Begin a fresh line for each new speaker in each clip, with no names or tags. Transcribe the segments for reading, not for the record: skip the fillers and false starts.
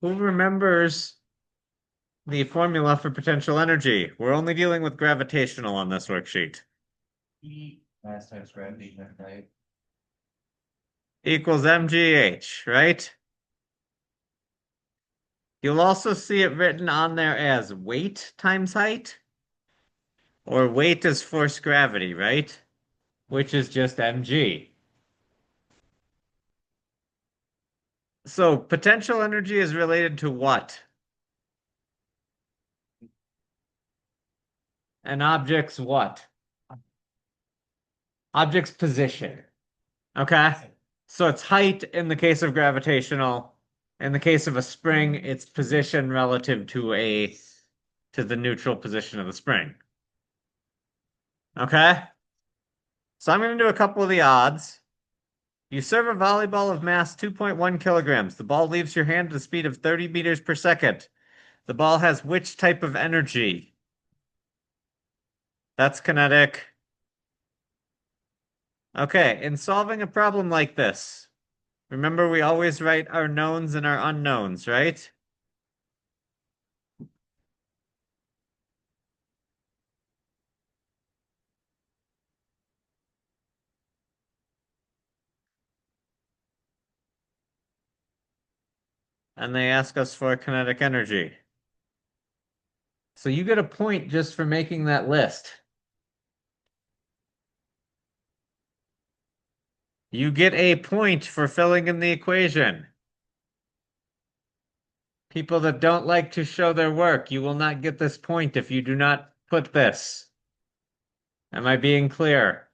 Who remembers the formula for potential energy? We're only dealing with gravitational on this worksheet.
E mass times gravity, right?
Equals mgh, right? You'll also see it written on there as weight times height, or weight is force gravity, right? Which is just mg. So potential energy is related to what? An object's what? Object's position. Okay? So it's height in the case of gravitational. In the case of a spring, it's position relative to the neutral position of the spring. Okay? So I'm going to do a couple of the odds. You serve a volleyball of mass 2.1 kilograms. The ball leaves your hand at a speed of 30 meters per second. The ball has which type of energy? That's kinetic. Okay, in solving a problem like this, remember we always write our knowns and our unknowns, right? And they ask us for kinetic energy. So you get a point just for making that list. You get a point for filling in the equation. People that don't like to show their work, you will not get this point if you do not put this. Am I being clear?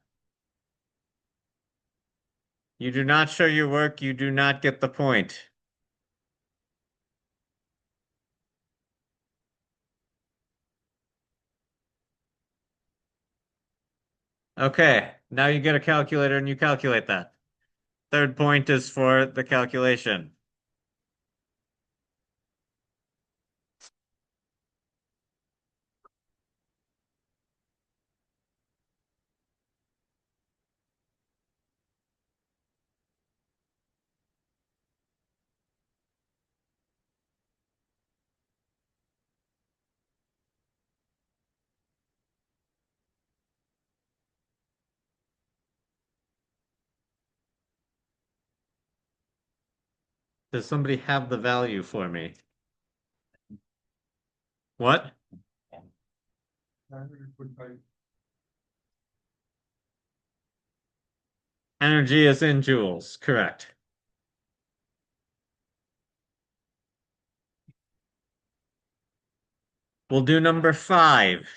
You do not show your work, you do not get the point. Okay, now you get a calculator and you calculate that. Third point is for the calculation. Does somebody have the value for me? What?
945.
Energy is in joules, correct. We'll do number 5.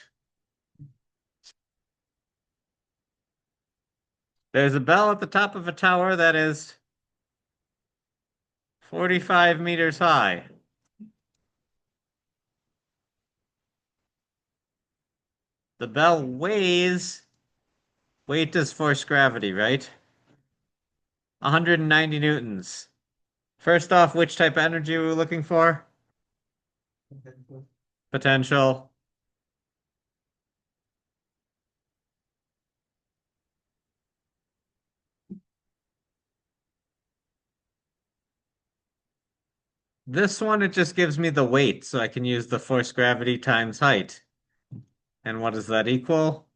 There's a bell at the top of a tower that is 45 meters high. The bell weighs, weight is force gravity, right? 190 newtons. First off, which type of energy are we looking for? Potential. This one, it just gives me the weight, so I can use the force gravity times height. And what does that equal?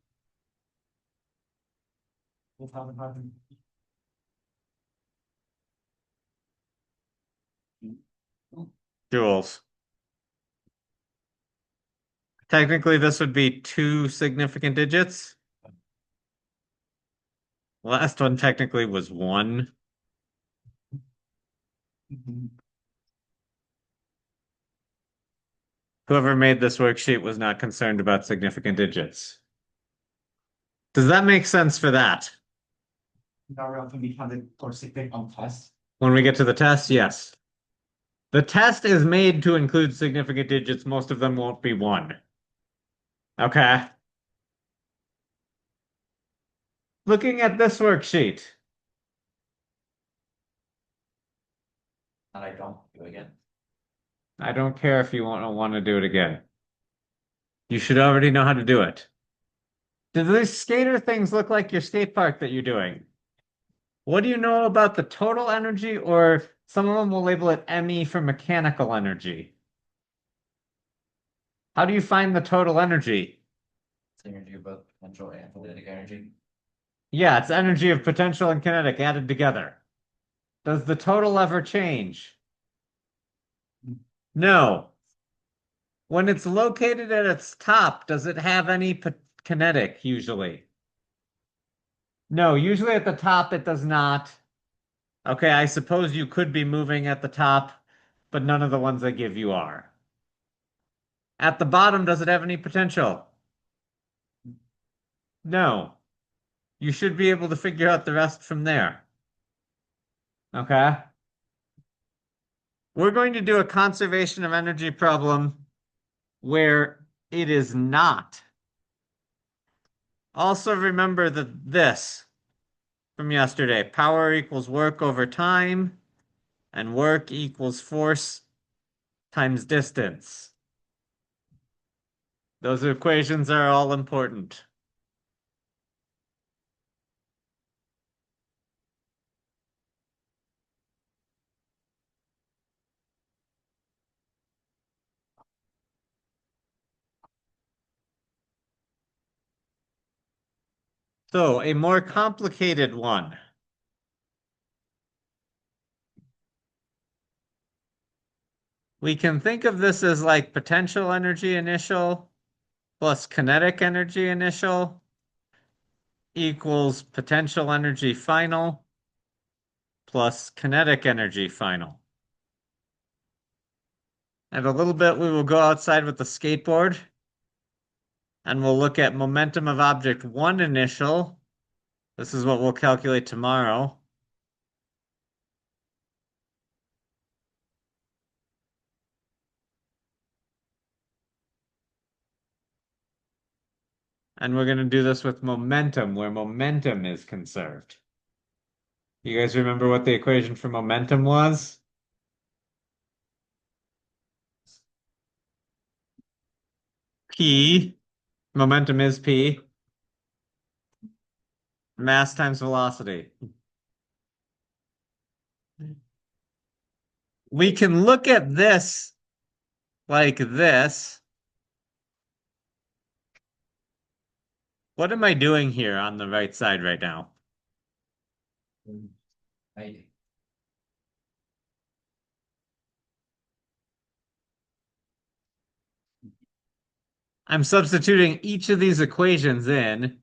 Joules. Technically, this would be 2 significant digits. Last one technically was 1. Whoever made this worksheet was not concerned about significant digits. Does that make sense for that?
Now we're going to be counted for significant on test.
When we get to the test, yes. The test is made to include significant digits. Most of them won't be 1. Okay. Looking at this worksheet.
And I don't do it again.
I don't care if you want to do it again. You should already know how to do it. Do these skater things look like your skate park that you're doing? What do you know about the total energy or Some of them will label it ME for mechanical energy. How do you find the total energy?
It's energy of both potential and kinetic energy.
Yeah, it's energy of potential and kinetic added together. Does the total ever change? No. When it's located at its top, does it have any kinetic usually? No, usually at the top it does not. Okay, I suppose you could be moving at the top, but none of the ones I give you are. At the bottom, does it have any potential? No. You should be able to figure out the rest from there. Okay? We're going to do a conservation of energy problem where it is not. Also remember that this from yesterday, power equals work over time, and work equals force times distance. Those equations are all important. So, a more complicated one. We can think of this as like potential energy initial plus kinetic energy initial equals potential energy final plus kinetic energy final. And a little bit we will go outside with the skateboard and we'll look at momentum of object 1 initial. This is what we'll calculate tomorrow. And we're going to do this with momentum, where momentum is conserved. You guys remember what the equation for momentum was? P, momentum is P, mass times velocity. We can look at this like this. What am I doing here on the right side right now?
Right.
I'm substituting each of these equations in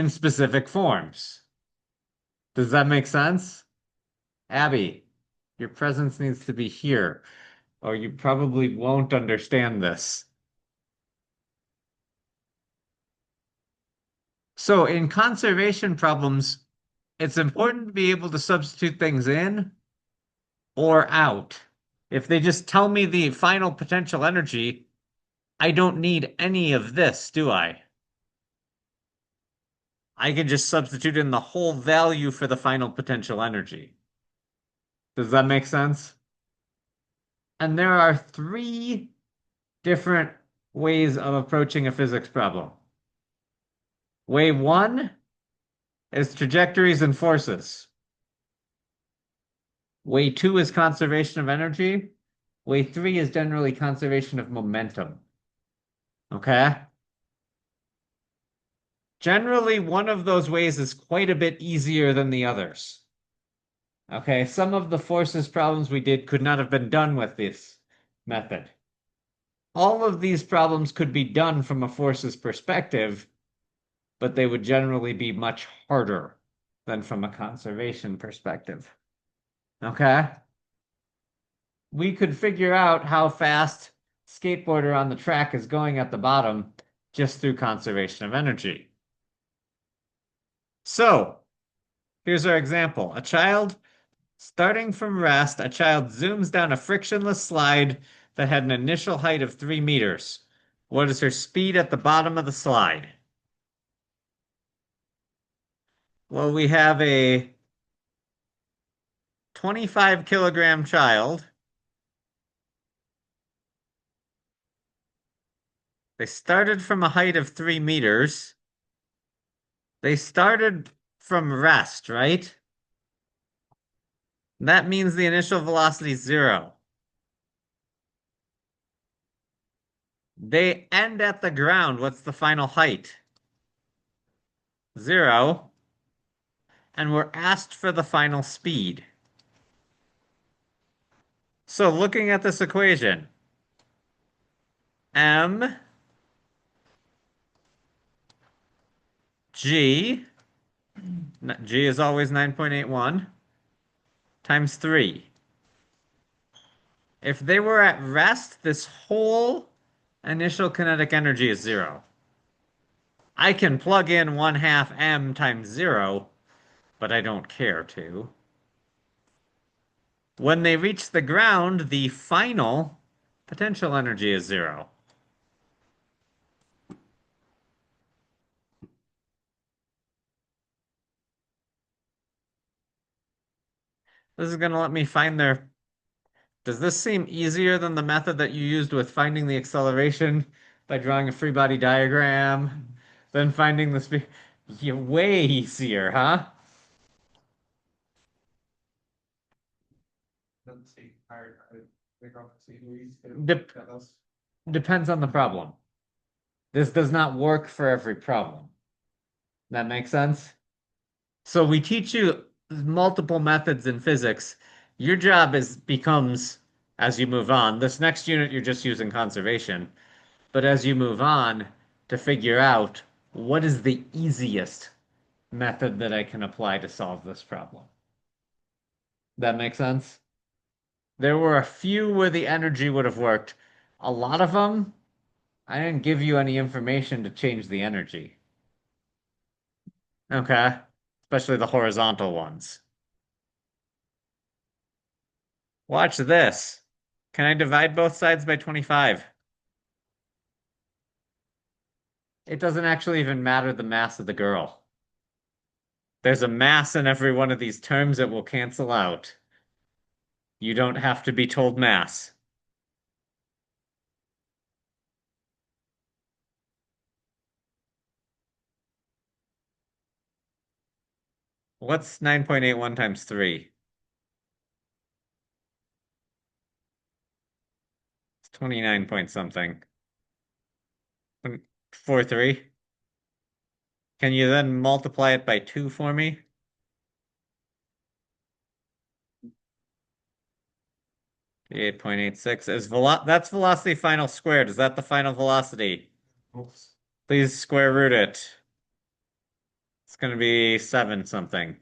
specific forms. Does that make sense? Abby, your presence needs to be here, or you probably won't understand this. So in conservation problems, it's important to be able to substitute things in or out. If they just tell me the final potential energy, I don't need any of this, do I? I can just substitute in the whole value for the final potential energy. Does that make sense? And there are three different ways of approaching a physics problem. Way one is trajectories and forces. Way two is conservation of energy. Way three is generally conservation of momentum. Okay? Generally, one of those ways is quite a bit easier than the others. Okay, some of the forces problems we did could not have been done with this method. All of these problems could be done from a forces perspective, but they would generally be much harder than from a conservation perspective. Okay? We could figure out how fast skateboarder on the track is going at the bottom just through conservation of energy. So, here's our example. A child starting from rest, a child zooms down a frictionless slide that had an initial height of 3 meters. What is her speed at the bottom of the slide? Well, we have a 25 kilogram child. They started from a height of 3 meters. They started from rest, right? That means the initial velocity is 0. They end at the ground. What's the final height? 0. And we're asked for the final speed. So looking at this equation, m g, g is always 9.81, times 3. If they were at rest, this whole initial kinetic energy is 0. I can plug in 1/2 m times 0, but I don't care to. When they reach the ground, the final potential energy is 0. This is going to let me find their... Does this seem easier than the method that you used with finding the acceleration by drawing a free body diagram? Then finding the speed? Yeah, way easier, huh? Dep- Depends on the problem. This does not work for every problem. That makes sense? So we teach you multiple methods in physics. Your job becomes, as you move on, this next unit you're just using conservation, but as you move on, to figure out what is the easiest method that I can apply to solve this problem. That makes sense? There were a few where the energy would have worked. A lot of them, I didn't give you any information to change the energy. Okay. Especially the horizontal ones. Watch this. Can I divide both sides by 25? It doesn't actually even matter the mass of the girl. There's a mass in every one of these terms that will cancel out. You don't have to be told mass. What's 9.81 times 3? It's 29 point something. 43. Can you then multiply it by 2 for me? The 8.86 is that's velocity final squared. Is that the final velocity?
Oops.
Please square root it. It's going to be 7 something.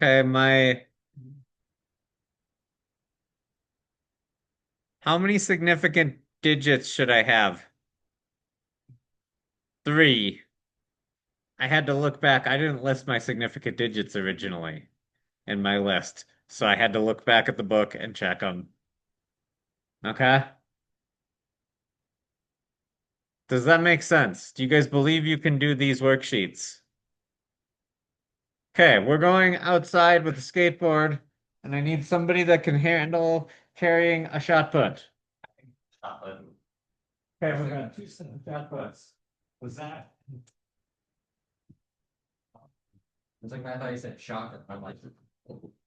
Okay, how many significant digits should I have? 3. I had to look back. I didn't list my significant digits originally in my list, so I had to look back at the book and check them. Okay? Does that make sense? Do you guys believe you can do these worksheets? Okay, we're going outside with a skateboard, and I need somebody that can handle carrying a shot put. Okay, we're gonna do some shot puts. Was that?
It's like I thought you said shocker. I'm like,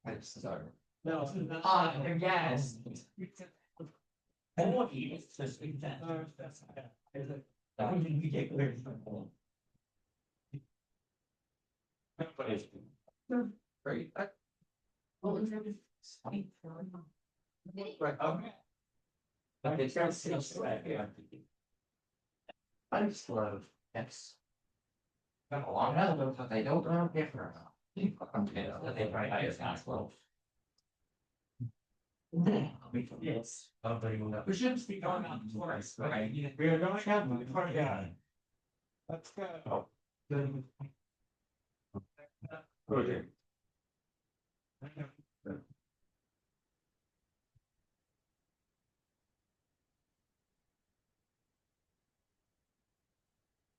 I just sorry.
No.
Yes.
Oh, it's just that. That one didn't get clear.
Great.
But it's got six. I just love X.
Been a long time, but they don't know different. They probably just not slow.
Yes. We shouldn't be going out twice, right? We are going out with the party guy. Let's go. Okay.